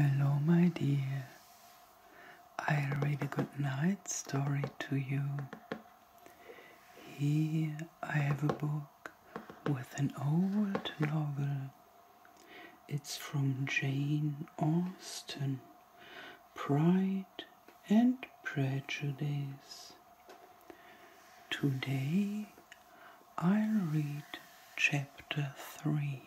Hello, my dear. I read a good night story to you. Here I have a book with an old novel. It's from Jane Austen, Pride and Prejudice. Today I'll read chapter 3.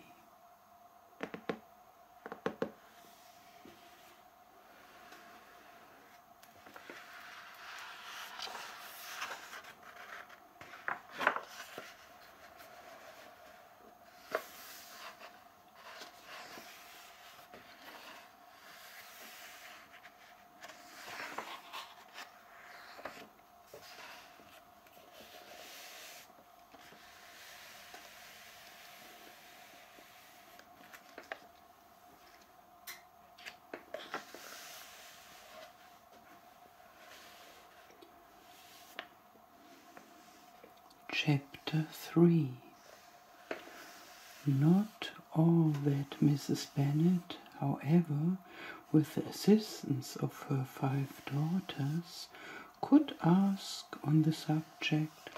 Chapter 3. Not all that Mrs. Bennet, however, with the assistance of her 5 daughters, could ask on the subject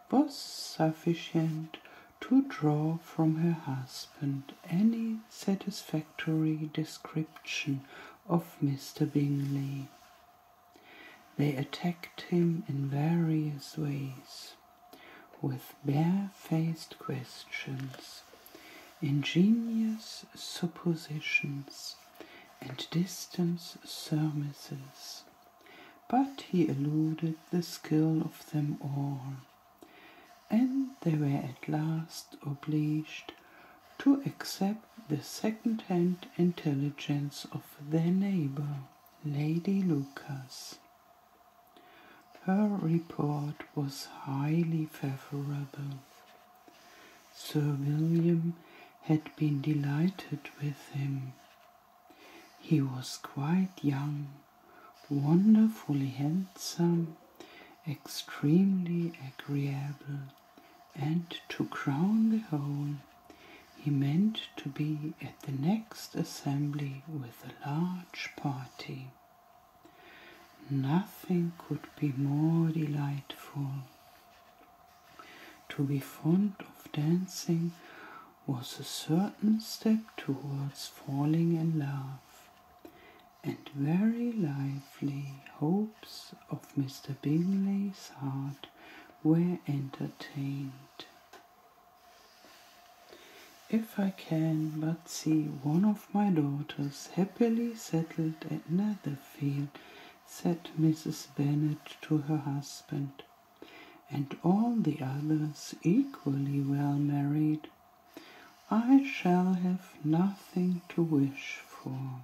was sufficient to draw from her husband any satisfactory description of Mr. Bingley. They attacked him in various ways, with bare-faced questions, ingenious suppositions, and distant surmises, but he eluded the skill of them all, and they were at last obliged to accept the second-hand intelligence of their neighbour, Lady Lucas. Her report was highly favourable. Sir William had been delighted with him. He was quite young, wonderfully handsome, extremely agreeable, and to crown the whole, he meant to be at the next assembly with a large party. Nothing could be more delightful. To be fond of dancing was a certain step towards falling in love, and very lively hopes of Mr. Bingley's heart were entertained. If I can but see one of my daughters happily settled at Netherfield, said Mrs. Bennet to her husband, and all the others equally well married, I shall have nothing to wish for.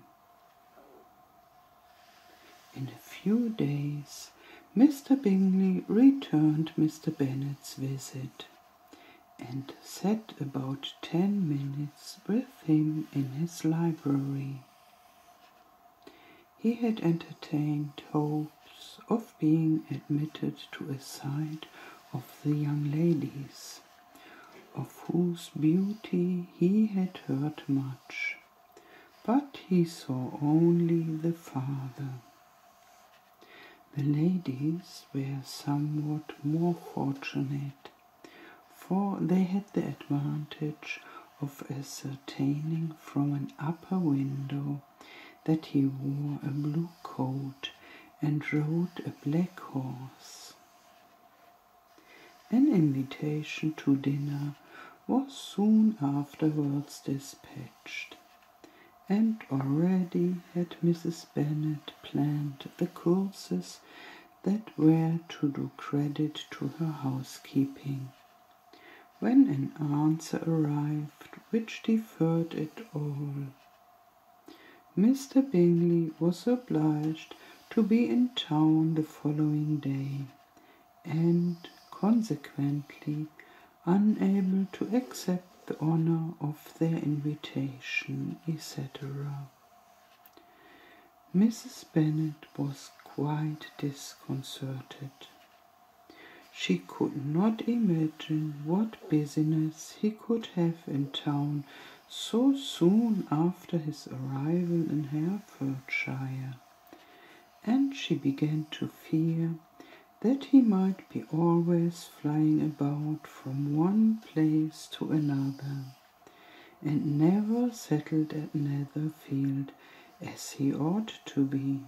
In a few days Mr. Bingley returned Mr. Bennet's visit, and sat about 10 minutes with him in his library. He had entertained hopes of being admitted to a sight of the young ladies, of whose beauty he had heard much, but he saw only the father. The ladies were somewhat more fortunate, for they had the advantage of ascertaining from an upper window that he wore a blue coat and rode a black horse. An invitation to dinner was soon afterwards dispatched, and already had Mrs. Bennet planned the courses that were to do credit to her housekeeping, when an answer arrived which deferred it all. Mr. Bingley was obliged to be in town the following day, and consequently unable to accept the honour of their invitation, etc. Mrs. Bennet was quite disconcerted. She could not imagine what business he could have in town so soon after his arrival in Herefordshire, and she began to fear that he might be always flying about from one place to another, and never settled at Netherfield as he ought to be.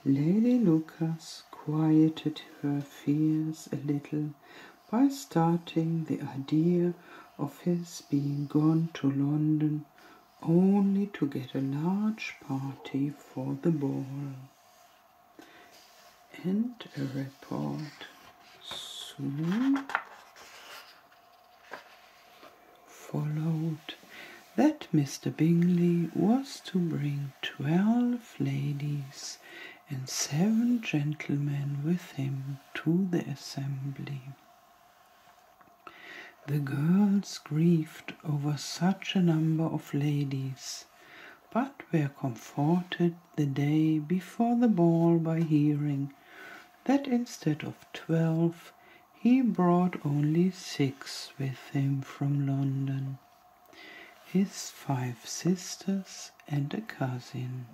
Lady Lucas quieted her fears a little by starting the idea of his being gone to London only to get a large party for the ball. And a report soon followed that Mr. Bingley was to bring 12 ladies and 7 gentlemen with him to the assembly. The girls grieved over such a number of ladies, but were comforted the day before the ball by hearing that instead of 12 he brought only 6 with him from London, his 5 sisters and a cousin.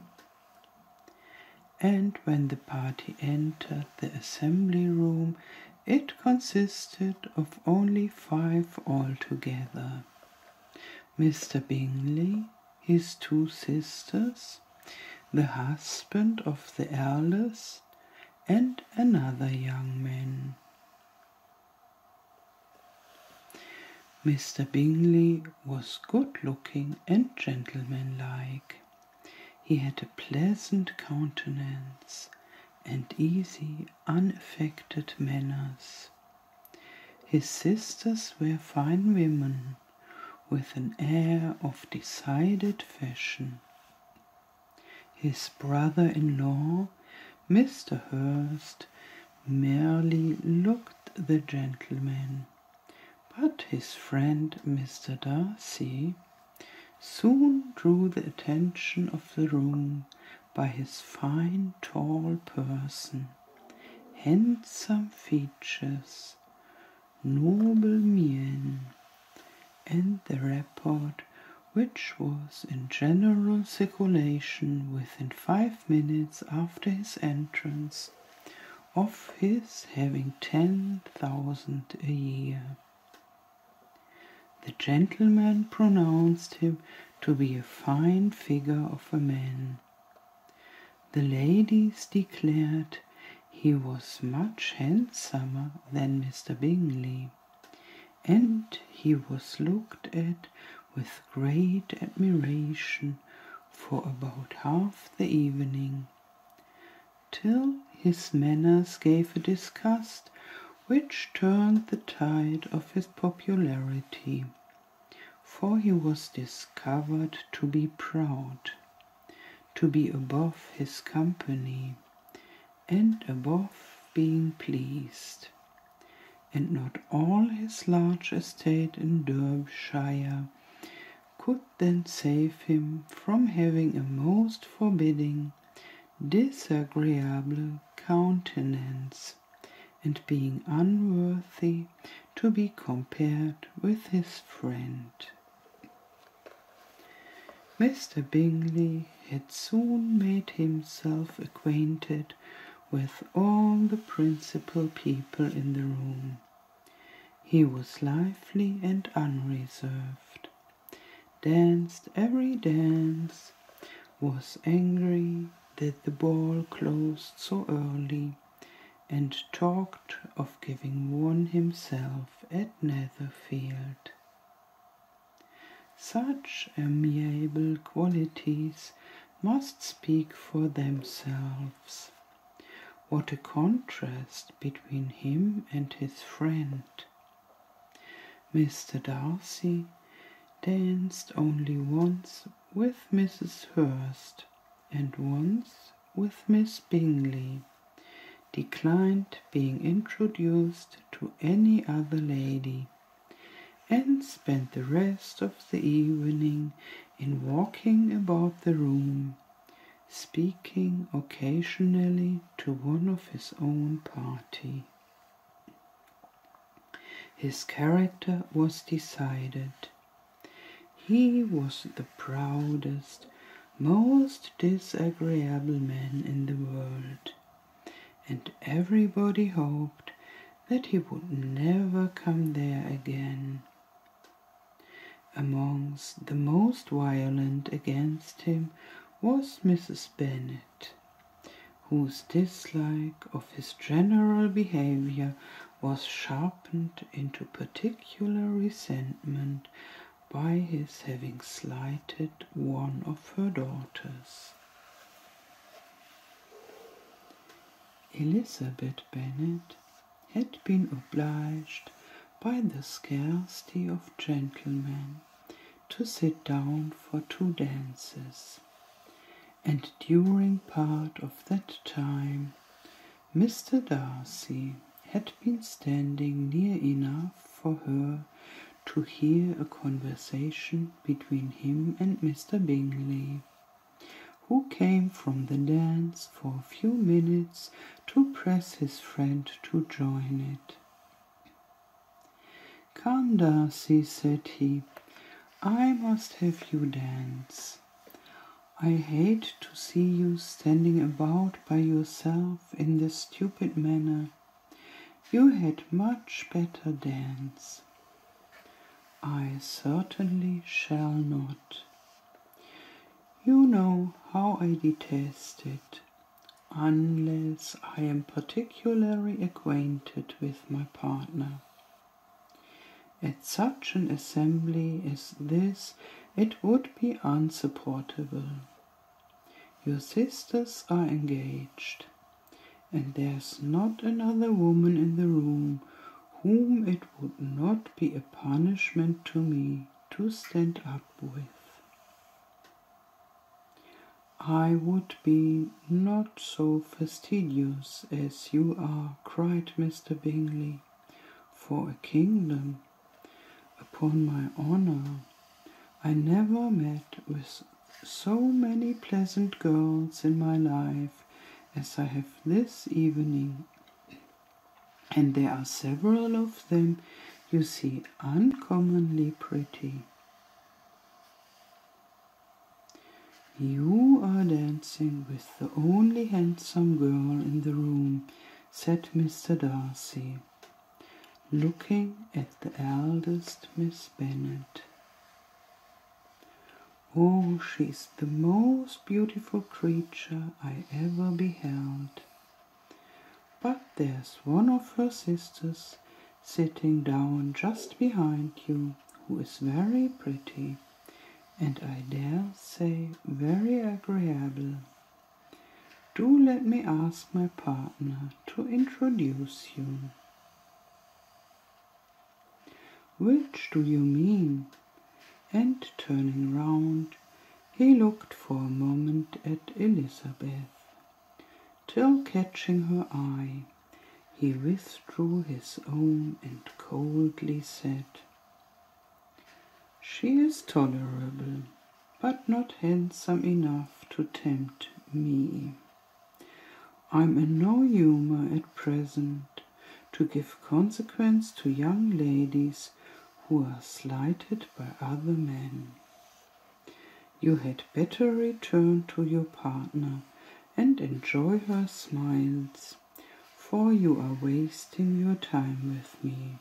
And when the party entered the assembly room, it consisted of only 5 altogether: Mr. Bingley, his 2 sisters, the husband of the eldest, and another young man. Mr. Bingley was good-looking and gentlemanlike. He had a pleasant countenance and easy, unaffected manners. His sisters were fine women, with an air of decided fashion. His brother-in-law, Mr. Hurst, merely looked the gentleman, but his friend Mr. Darcy soon drew the attention of the room by his fine tall person, handsome features, noble mien, and the report which was in general circulation within 5 minutes after his entrance, of his having 10,000 a year. The gentleman pronounced him to be a fine figure of a man. The ladies declared he was much handsomer than Mr. Bingley, and he was looked at with great admiration for about half the evening, till his manners gave a disgust which turned the tide of his popularity, for he was discovered to be proud, to be above his company, and above being pleased, and not all his large estate in Derbyshire could then save him from having a most forbidding, disagreeable countenance, and being unworthy to be compared with his friend. Mr. Bingley had soon made himself acquainted with all the principal people in the room. He was lively and unreserved, danced every dance, was angry that the ball closed so early, and talked of giving one himself at Netherfield. Such amiable qualities must speak for themselves. What a contrast between him and his friend! Mr. Darcy danced only once with Mrs. Hurst and once with Miss Bingley, declined being introduced to any other lady, and spent the rest of the evening in walking about the room, speaking occasionally to one of his own party. His character was decided. he was the proudest, most disagreeable man in the world, and everybody hoped that he would never come there again. Amongst the most violent against him was Mrs. Bennet, whose dislike of his general behavior was sharpened into particular resentment by his having slighted one of her daughters. Elizabeth Bennet had been obliged by the scarcity of gentlemen to sit down for 2 dances, and during part of that time Mr. Darcy had been standing near enough for her to hear a conversation between him and Mr. Bingley, who came from the dance for a few minutes to press his friend to join it. "Come, Darcy," said he, "I must have you dance. I hate to see you standing about by yourself in this stupid manner. You had much better dance." "I certainly shall not. You know how I detest it, unless I am particularly acquainted with my partner. At such an assembly as this it would be unsupportable. Your sisters are engaged, and there's not another woman in the room whom it would not be a punishment to me to stand up with." "I would be not so fastidious as you are," cried Mr. Bingley, "for a kingdom. Upon my honour, I never met with so many pleasant girls in my life as I have this evening, and there are several of them, you see, uncommonly pretty." "You are dancing with the only handsome girl in the room," said Mr. Darcy, looking at the eldest Miss Bennet. "Oh, she's the most beautiful creature I ever beheld. But there's one of her sisters sitting down just behind you who is very pretty, and I dare say very agreeable. Do let me ask my partner to introduce you." "Which do you mean?" And turning round, he looked for a moment at Elizabeth, till catching her eye, he withdrew his own and coldly said, "She is tolerable, but not handsome enough to tempt me. I'm in no humour at present to give consequence to young ladies who are slighted by other men. You had better return to your partner and enjoy her smiles, for you are wasting your time with me."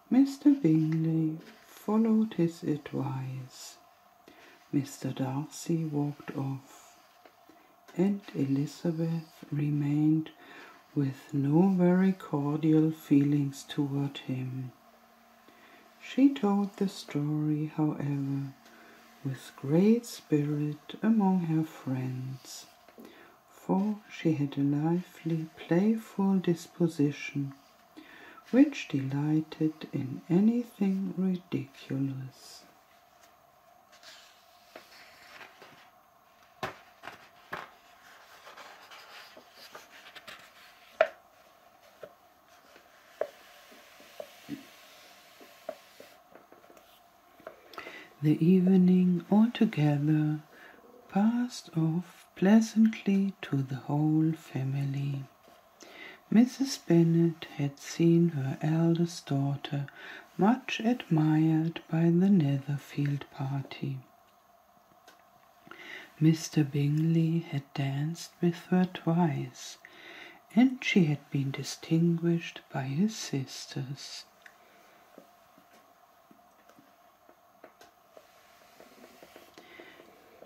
Mr. Bingley followed his advice. Mr. Darcy walked off, and Elizabeth remained with no very cordial feelings toward him. She told the story, however, with great spirit among her friends, for she had a lively, playful disposition, which delighted in anything ridiculous. The evening altogether passed off pleasantly to the whole family. Mrs. Bennet had seen her eldest daughter much admired by the Netherfield party. Mr. Bingley had danced with her twice, and she had been distinguished by his sisters.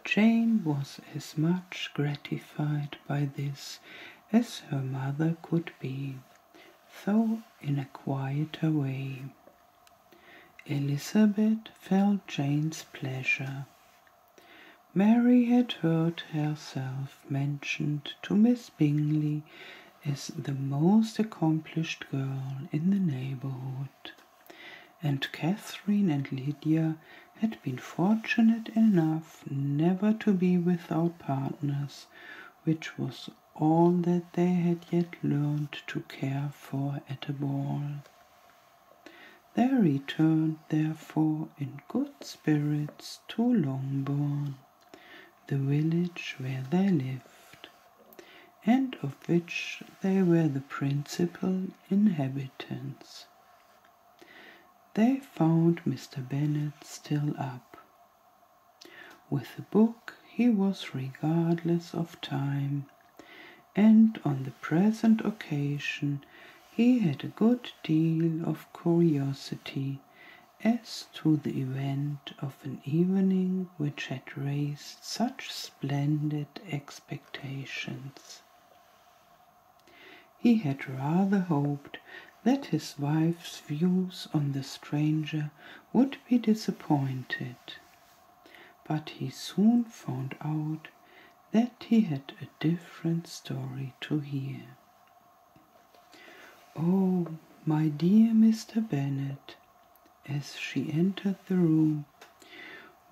Jane was as much gratified by this as her mother could be, though in a quieter way. Elizabeth felt Jane's pleasure. Mary had heard herself mentioned to Miss Bingley as the most accomplished girl in the neighbourhood, and Catherine and Lydia had been fortunate enough never to be without partners, which was all that they had yet learned to care for at a ball. They returned, therefore, in good spirits to Longbourn, the village where they lived, and of which they were the principal inhabitants. They found Mr. Bennet still up. With a book he was regardless of time, and on the present occasion he had a good deal of curiosity as to the event of an evening which had raised such splendid expectations. He had rather hoped that his wife's views on the stranger would be disappointed, but he soon found out that he had a different story to hear. "Oh, my dear Mr. Bennet," as she entered the room,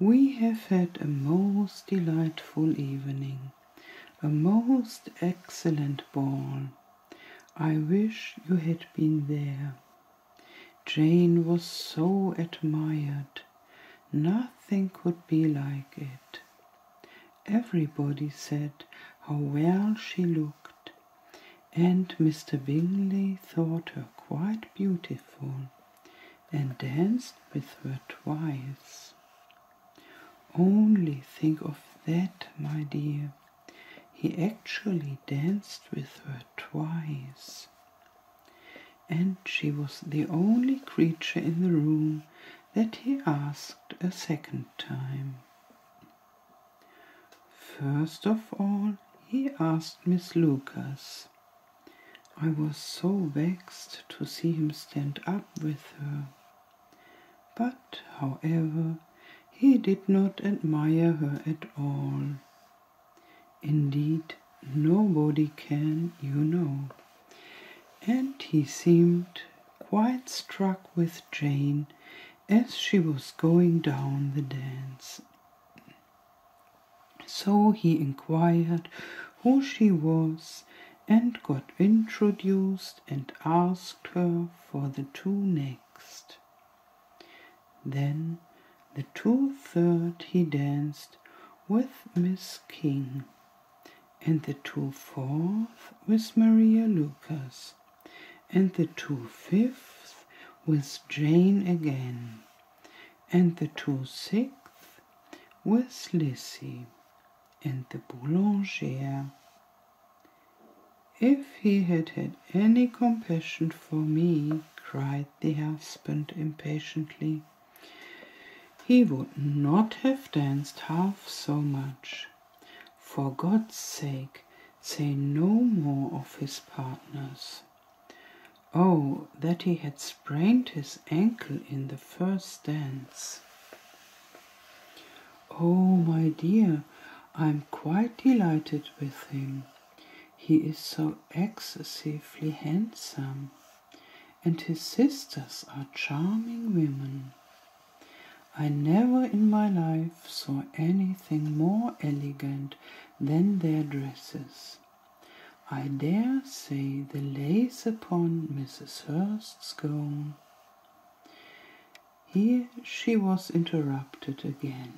"we have had a most delightful evening, a most excellent ball. I wish you had been there. Jane was so admired. Nothing could be like it. Everybody said how well she looked, and Mr. Bingley thought her quite beautiful, and danced with her twice. Only think of that, my dear. He actually danced with her twice. And she was the only creature in the room that he asked a second time. First of all, he asked Miss Lucas. I was so vexed to see him stand up with her. But, however, he did not admire her at all. Indeed, nobody can, you know. And he seemed quite struck with Jane as she was going down the dance. So he inquired who she was, and got introduced and asked her for the two next. Then the 2/3 he danced with Miss King, and the 2/4 with Maria Lucas, and the 2/5 with Jane again, and the 2/6 with Lizzie, and the boulangère. If he had had any compassion for me, cried the husband impatiently, he would not have danced half so much. For God's sake, say no more of his partners. Oh, that he had sprained his ankle in the first dance. Oh, my dear, I'm quite delighted with him. He is so excessively handsome, and his sisters are charming women. I never in my life saw anything more elegant than their dresses. I dare say the lace upon Mrs. Hurst's gown. Here she was interrupted again.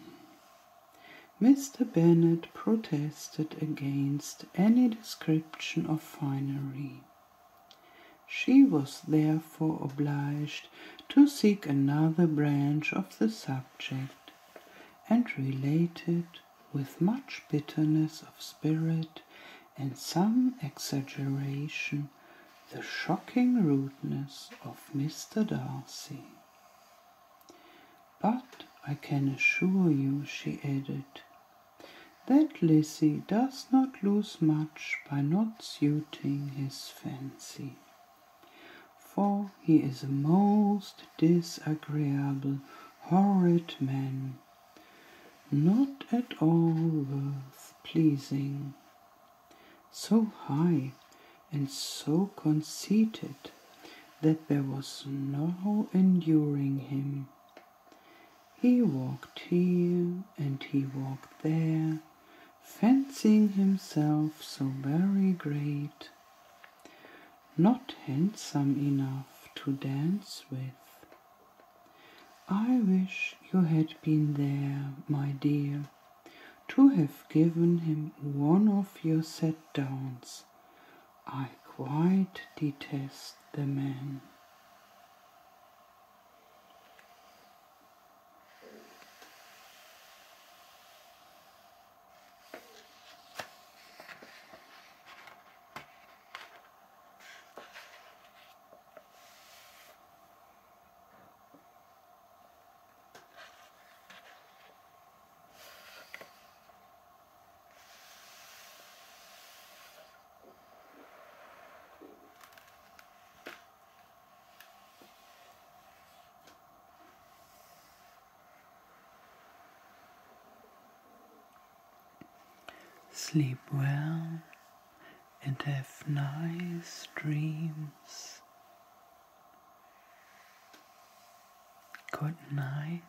Mr. Bennet protested against any description of finery. She was therefore obliged to seek another branch of the subject, and related with much bitterness of spirit and some exaggeration the shocking rudeness of Mr. Darcy. "But I can assure you," she added, "that Lizzie does not lose much by not suiting his fancy, for he is a most disagreeable, horrid man, not at all worth pleasing, so high and so conceited that there was no enduring him. He walked here and he walked there, fancying himself so very great, not handsome enough to dance with. I wish you had been there, my dear, to have given him one of your set-downs. I quite detest the man." Sleep well and have nice dreams. Good night.